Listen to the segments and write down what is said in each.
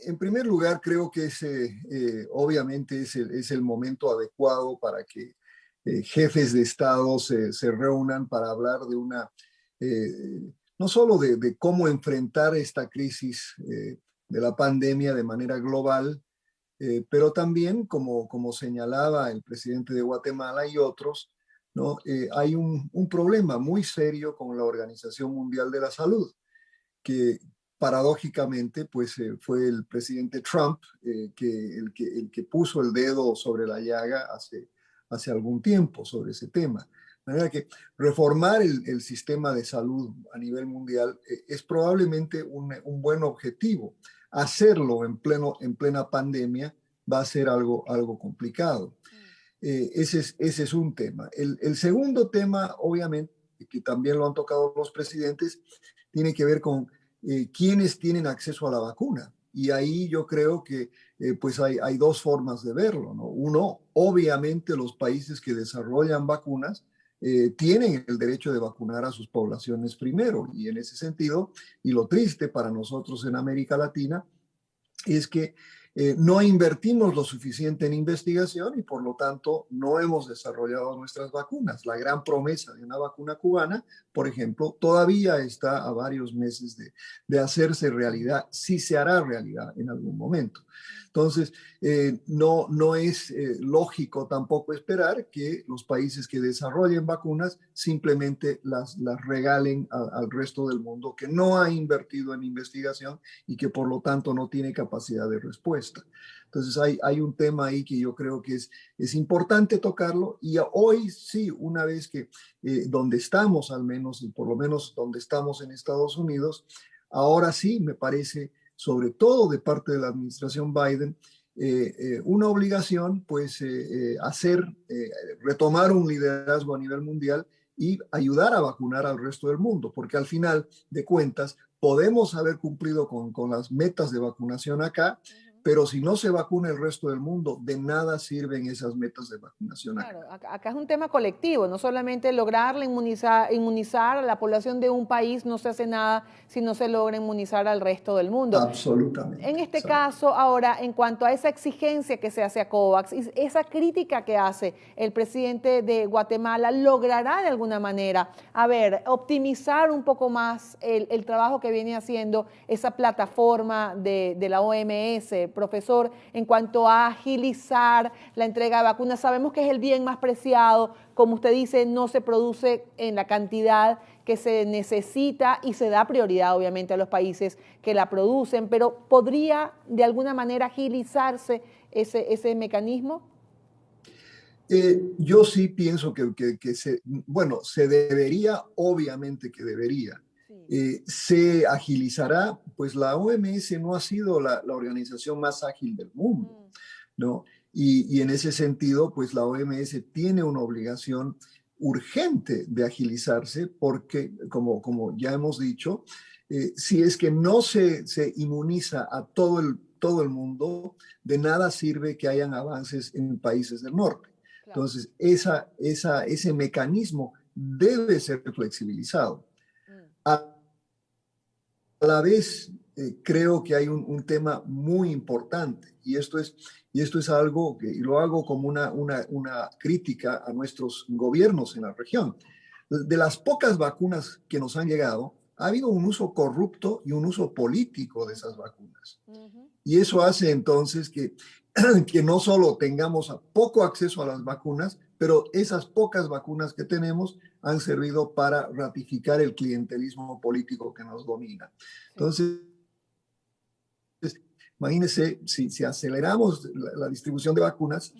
En primer lugar, creo que obviamente es el momento adecuado para que jefes de Estado se reúnan para hablar de no solo de cómo enfrentar esta crisis de la pandemia de manera global, pero también, como señalaba el presidente de Guatemala y otros, ¿no? Hay un problema muy serio con la Organización Mundial de la Salud, que paradójicamente pues fue el presidente Trump el que puso el dedo sobre la llaga hace algún tiempo sobre ese tema. De manera que reformar el sistema de salud a nivel mundial es probablemente un buen objetivo. Hacerlo en plena pandemia va a ser algo complicado. Ese es un tema. El segundo tema, obviamente, que también lo han tocado los presidentes, tiene que ver con quiénes tienen acceso a la vacuna. Y ahí yo creo que pues hay dos formas de verlo, ¿no? Uno, obviamente los países que desarrollan vacunas tienen el derecho de vacunar a sus poblaciones primero. Y en ese sentido, y lo triste para nosotros en América Latina, es que no invertimos lo suficiente en investigación y por lo tanto no hemos desarrollado nuestras vacunas. La gran promesa de una vacuna cubana, por ejemplo, todavía está a varios meses de hacerse realidad, si se hará realidad en algún momento. Entonces, no es lógico tampoco esperar que los países que desarrollen vacunas simplemente las regalen al resto del mundo que no ha invertido en investigación y que por lo tanto no tiene capacidad de respuesta. Entonces hay un tema ahí que yo creo que es importante tocarlo y hoy sí, una vez que donde estamos al menos, y por lo menos donde estamos en Estados Unidos, ahora sí me parece, sobre todo de parte de la administración Biden, una obligación, pues, retomar un liderazgo a nivel mundial y ayudar a vacunar al resto del mundo, porque al final de cuentas podemos haber cumplido con las metas de vacunación acá, pero si no se vacuna el resto del mundo, de nada sirven esas metas de vacunación acá. Claro, acá es un tema colectivo, no solamente lograr inmunizar a la población de un país no se hace nada si no se logra inmunizar al resto del mundo. En Absolutamente, este exacto. caso, ahora, en cuanto a esa exigencia que se hace a COVAX, y esa crítica que hace el presidente de Guatemala, ¿logrará de alguna manera, a ver, optimizar un poco más el trabajo que viene haciendo esa plataforma de la OMS, profesor, en cuanto a agilizar la entrega de vacunas? Sabemos que es el bien más preciado, como usted dice, no se produce en la cantidad que se necesita y se da prioridad obviamente a los países que la producen, pero ¿podría de alguna manera agilizarse ese mecanismo? Yo sí pienso bueno, se debería, obviamente que debería. Sí. Se agilizará, pues la OMS no ha sido la organización más ágil del mundo, Mm. ¿no? Y en ese sentido, pues la OMS tiene una obligación urgente de agilizarse porque, como ya hemos dicho, si es que no se inmuniza a todo el mundo, de nada sirve que hayan avances en países del norte. Claro. Entonces, ese mecanismo debe ser flexibilizado. Mm. A la vez, creo que hay un tema muy importante y esto es algo y lo hago como una crítica a nuestros gobiernos en la región. De las pocas vacunas que nos han llegado, ha habido un uso corrupto y un uso político de esas vacunas. Ujú. Y eso hace entonces que no solo tengamos poco acceso a las vacunas, pero esas pocas vacunas que tenemos han servido para ratificar el clientelismo político que nos domina. Sí. Entonces, imagínense, si aceleramos la distribución de vacunas,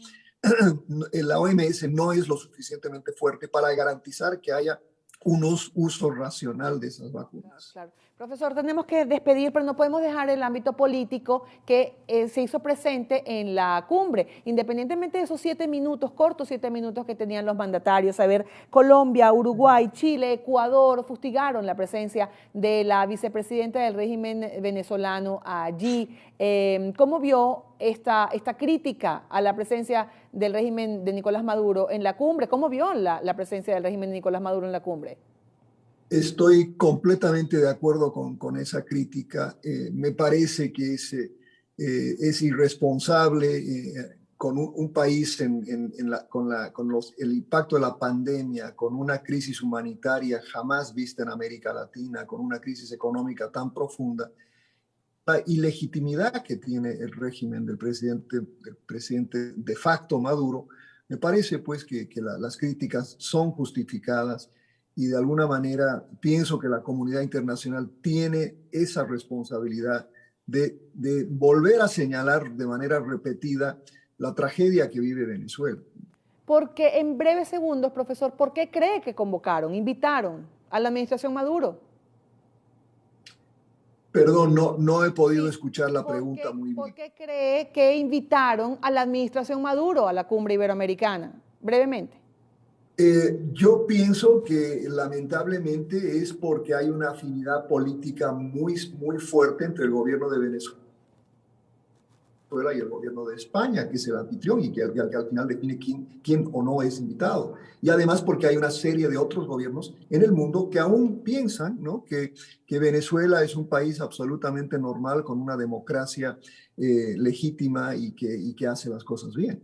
la OMS no es lo suficientemente fuerte para garantizar que haya un uso racional de esas Claro, vacunas. claro. Profesor, tenemos que despedir, pero no podemos dejar el ámbito político que se hizo presente en la cumbre. Independientemente de esos 7 minutos, cortos 7 minutos que tenían los mandatarios, a ver, Colombia, Uruguay, Chile, Ecuador fustigaron la presencia de la vicepresidenta del régimen venezolano allí. ¿Cómo vio esta crítica a la presencia del régimen de Nicolás Maduro en la cumbre? ¿Cómo vio la presencia del régimen de Nicolás Maduro en la cumbre? Estoy completamente de acuerdo con esa crítica. Me parece que es irresponsable con un país con el impacto de la pandemia, con una crisis humanitaria jamás vista en América Latina, con una crisis económica tan profunda, la ilegitimidad que tiene el régimen del presidente de facto Maduro, me parece pues que las críticas son justificadas y de alguna manera pienso que la comunidad internacional tiene esa responsabilidad de volver a señalar de manera repetida la tragedia que vive Venezuela. Porque en breves segundos, profesor, ¿por qué cree que convocaron, invitaron a la administración Maduro? Perdón, no he podido Sí, escuchar la pregunta muy ¿por bien. qué cree que invitaron a la administración Maduro a la cumbre iberoamericana? Brevemente. Yo pienso que lamentablemente es porque hay una afinidad política muy fuerte entre el gobierno de Venezuela y el gobierno de España, que es el anfitrión y que al final define quién o no es invitado. Y además porque hay una serie de otros gobiernos en el mundo que aún piensan, ¿no?, que Venezuela es un país absolutamente normal, con una democracia legítima y que hace las cosas bien.